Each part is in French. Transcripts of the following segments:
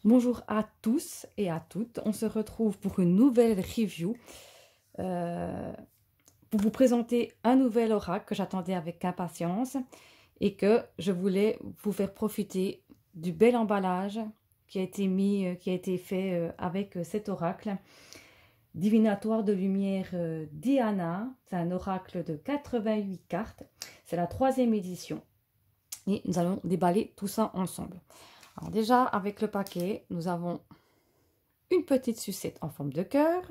Bonjour à tous et à toutes. On se retrouve pour une nouvelle review pour vous présenter un nouvel oracle que j'attendais avec impatience et que je voulais vous faire profiter du bel emballage qui a été fait avec cet oracle. Divinatoire de lumière Diana. C'est un oracle de 88 cartes. C'est la 3e édition. Et nous allons déballer tout ça ensemble. Alors déjà, avec le paquet, nous avons une petite sucette en forme de cœur.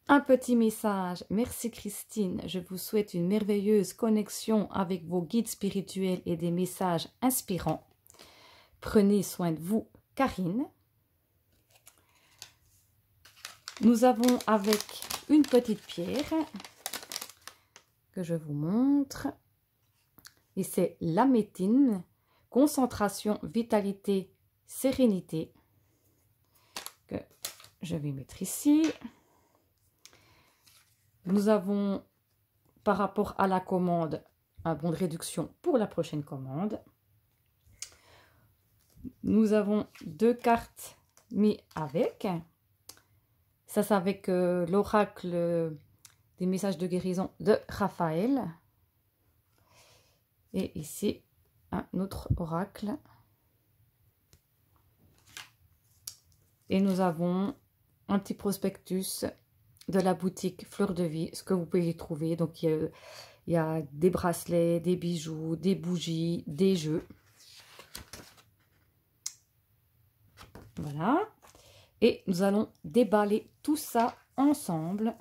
Un petit message. Merci Christine. Je vous souhaite une merveilleuse connexion avec vos guides spirituels et des messages inspirants. Prenez soin de vous, Karine. Nous avons avec une petite pierre que je vous montre. Et c'est l'améthine, concentration, vitalité, sérénité, que je vais mettre ici. Nous avons, par rapport à la commande, un bon de réduction pour la prochaine commande. Nous avons 2 cartes mis avec. Ça, c'est avec l'oracle des messages de guérison de Raphaël. Et ici, un autre oracle. Et nous avons un petit prospectus de la boutique Fleur de Vie, ce que vous pouvez y trouver. Donc, il y a des bracelets, des bijoux, des bougies, des jeux. Voilà. Et nous allons déballer tout ça ensemble.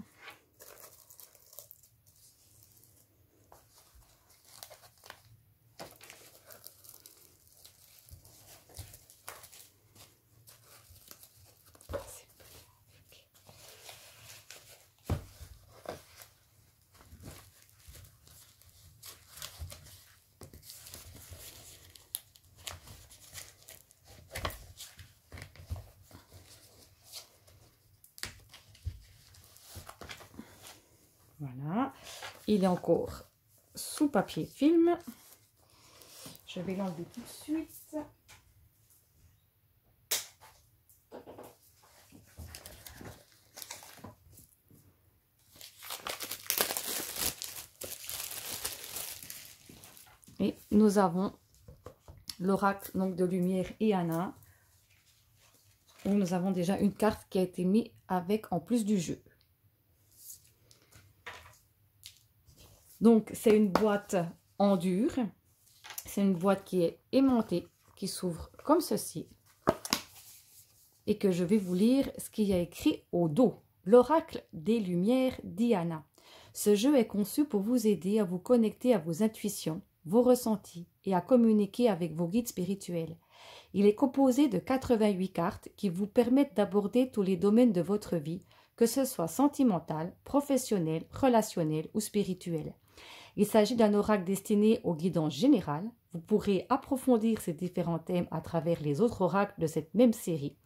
Voilà, il est encore sous papier film. Je vais l'enlever tout de suite. Et nous avons l'oracle donc de lumière Iana, où nous avons déjà une carte qui a été mise avec en plus du jeu. Donc, c'est une boîte en dur. C'est une boîte qui est aimantée, qui s'ouvre comme ceci. Et que je vais vous lire ce qu'il y a écrit au dos. L'oracle des lumières Diana. Ce jeu est conçu pour vous aider à vous connecter à vos intuitions, vos ressentis et à communiquer avec vos guides spirituels. Il est composé de 88 cartes qui vous permettent d'aborder tous les domaines de votre vie, que ce soit sentimental, professionnel, relationnel ou spirituel. Il s'agit d'un oracle destiné aux guidances générales. Vous pourrez approfondir ces différents thèmes à travers les autres oracles de cette même série.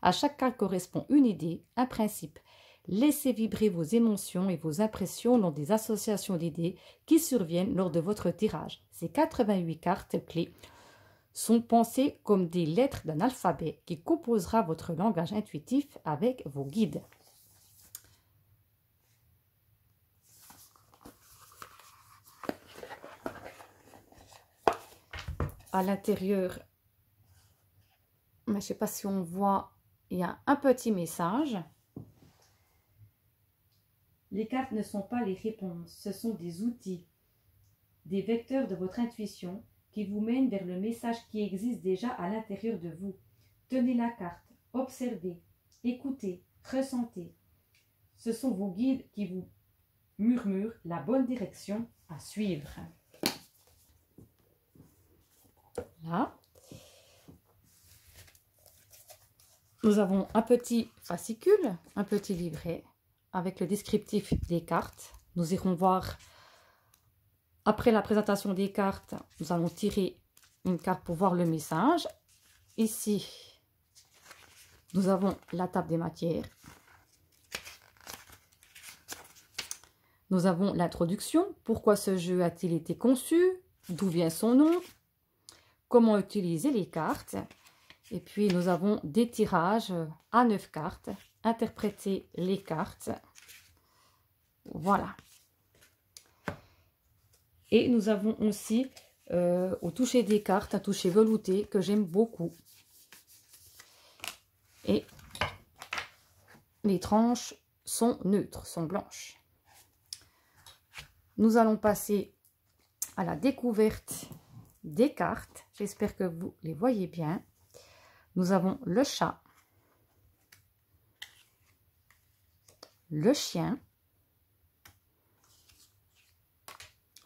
À chaque carte correspond une idée, un principe. Laissez vibrer vos émotions et vos impressions lors des associations d'idées qui surviennent lors de votre tirage. Ces 88 cartes clés sont pensées comme des lettres d'un alphabet qui composera votre langage intuitif avec vos guides. À l'intérieur, je ne sais pas si on voit, il y a un petit message. Les cartes ne sont pas les réponses, ce sont des outils, des vecteurs de votre intuition qui vous mènent vers le message qui existe déjà à l'intérieur de vous. Tenez la carte, observez, écoutez, ressentez. Ce sont vos guides qui vous murmurent la bonne direction à suivre. Là, nous avons un petit fascicule, un petit livret avec le descriptif des cartes. Nous irons voir, après la présentation des cartes, nous allons tirer une carte pour voir le message. Ici, nous avons la table des matières. Nous avons l'introduction. Pourquoi ce jeu a-t-il été conçu? D'où vient son nom? comment utiliser les cartes. Et puis, nous avons des tirages à 9 cartes. Interpréter les cartes. Voilà. Et nous avons aussi, au toucher des cartes, un toucher velouté que j'aime beaucoup. Et les tranches sont neutres, sont blanches. Nous allons passer à la découverte des cartes. J'espère que vous les voyez bien. Nous avons le chat, le chien,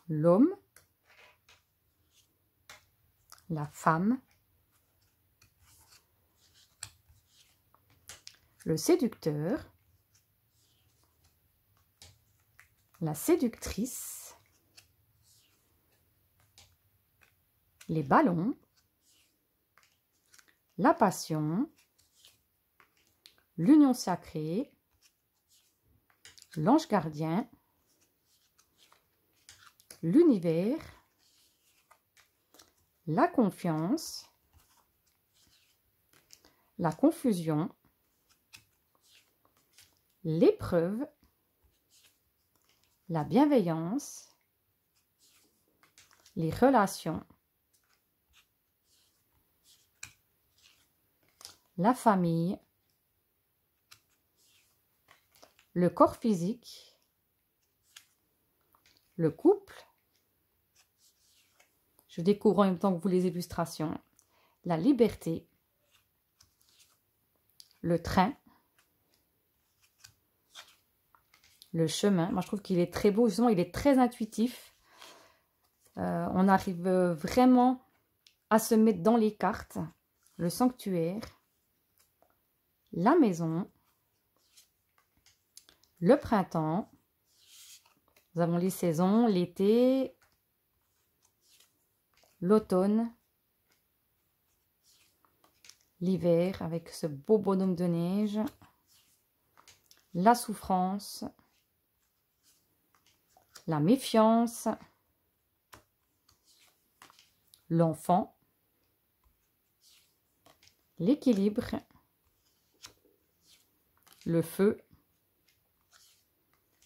l'homme, la femme, le séducteur, la séductrice, les ballons, la passion, l'union sacrée, l'ange gardien, l'univers, la confiance, la confusion, l'épreuve, la bienveillance, les relations, la famille, le corps physique, le couple. Je découvre en même temps que vous les illustrations. La liberté, le train, le chemin. Moi, je trouve qu'il est très beau. Justement, il est très intuitif. On arrive vraiment à se mettre dans les cartes. Le sanctuaire, la maison, le printemps. Nous avons les saisons, l'été, l'automne, l'hiver avec ce beau bonhomme de neige, la souffrance, la méfiance, l'enfant, l'équilibre, le feu,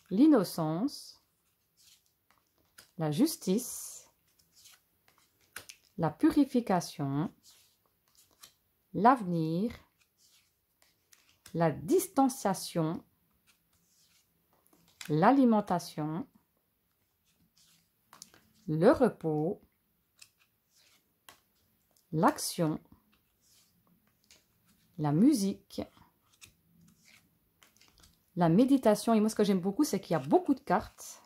l'innocence, la justice, la purification, l'avenir, la distanciation, l'alimentation, le repos, l'action, la musique, la méditation. Et moi, ce que j'aime beaucoup, c'est qu'il y a beaucoup de cartes.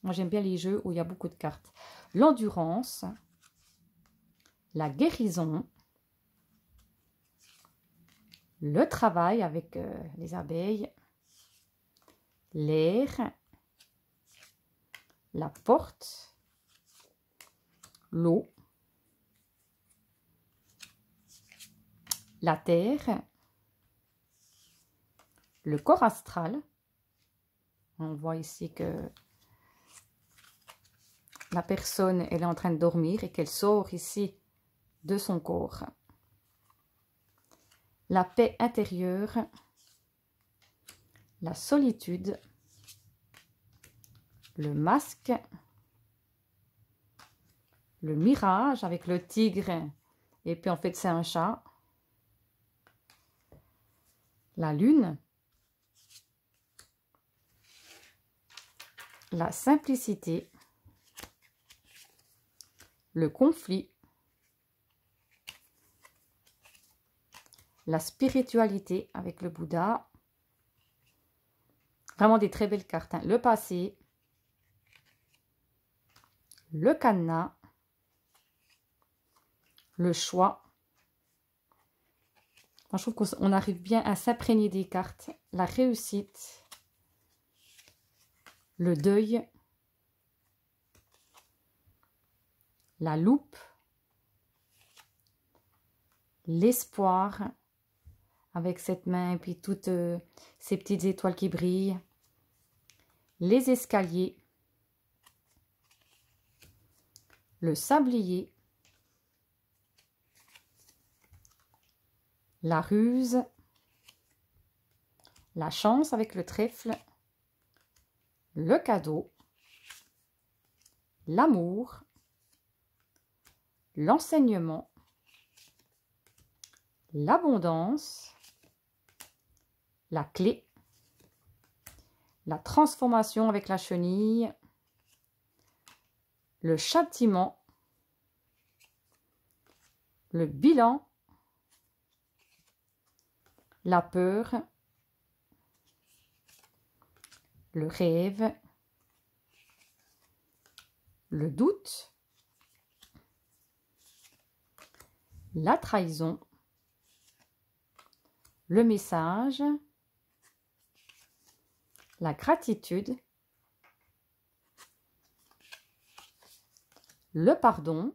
Moi, j'aime bien les jeux où il y a beaucoup de cartes. L'endurance, la guérison, le travail avec les abeilles, l'air, la porte, l'eau, la terre, le corps astral. On voit ici que la personne, elle est en train de dormir et qu'elle sort ici de son corps. La paix intérieure, la solitude, le masque, le mirage avec le tigre et puis en fait c'est un chat, la lune, la simplicité, le conflit, la spiritualité avec le Bouddha. Vraiment des très belles cartes, hein. Le passé, le cadenas, le choix. Moi, je trouve qu'on arrive bien à s'imprégner des cartes. La réussite, le deuil, la loupe, l'espoir, avec cette main et puis toutes ces petites étoiles qui brillent, les escaliers, le sablier, la ruse, la chance avec le trèfle, le cadeau, l'amour, l'enseignement, l'abondance, la clé, la transformation avec la chenille, le châtiment, le bilan, la peur, le rêve, le doute, la trahison, le message, la gratitude, le pardon,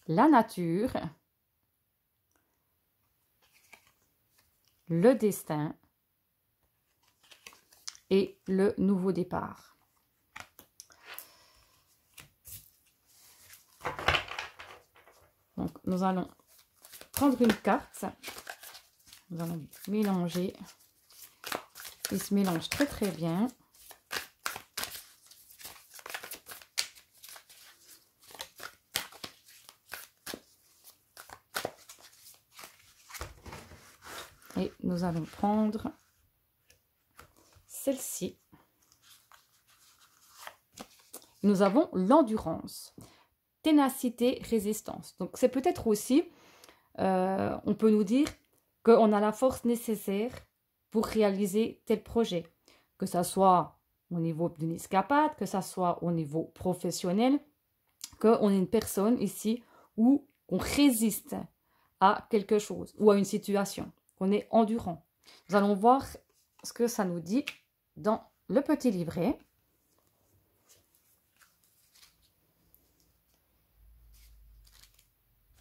la nature, le destin et le nouveau départ. Donc, nous allons prendre une carte. Nous allons mélanger. Il se mélange très très bien. Et nous allons prendre celle-ci. Nous avons l'endurance, ténacité, résistance. Donc, c'est peut-être aussi, on peut nous dire qu'on a la force nécessaire pour réaliser tel projet. Que ça soit au niveau d'une escapade, que ça soit au niveau professionnel, qu'on est une personne ici où on résiste à quelque chose ou à une situation, qu'on est endurant. Nous allons voir ce que ça nous dit dans le petit livret.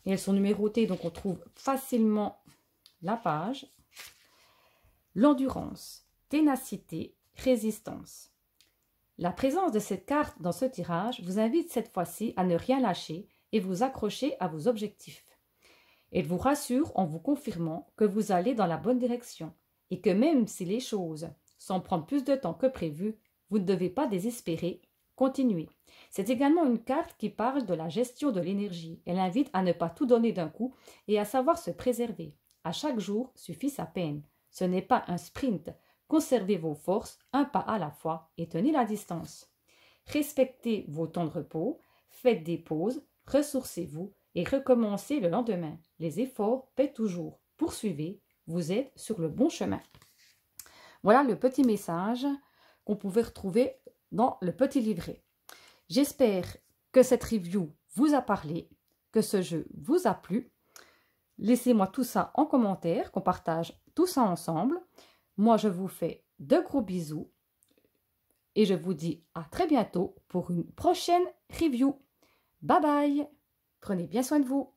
Et elles sont numérotées, donc on trouve facilement la page. L'endurance, ténacité, résistance. La présence de cette carte dans ce tirage vous invite cette fois-ci à ne rien lâcher et vous accrocher à vos objectifs. Elle vous rassure en vous confirmant que vous allez dans la bonne direction et que même si les choses semblent prendre plus de temps que prévu, vous ne devez pas désespérer, continuez. C'est également une carte qui parle de la gestion de l'énergie. Elle invite à ne pas tout donner d'un coup et à savoir se préserver. À chaque jour suffit sa peine. Ce n'est pas un sprint. Conservez vos forces un pas à la fois et tenez la distance. Respectez vos temps de repos, faites des pauses, ressourcez-vous et recommencez le lendemain. Les efforts paient toujours. Poursuivez, vous êtes sur le bon chemin. Voilà le petit message qu'on pouvait retrouver dans le petit livret. J'espère que cette review vous a parlé, que ce jeu vous a plu. Laissez-moi tout ça en commentaire, qu'on partage tout ça ensemble. Moi, je vous fais de gros bisous et je vous dis à très bientôt pour une prochaine review. Bye bye! Prenez bien soin de vous.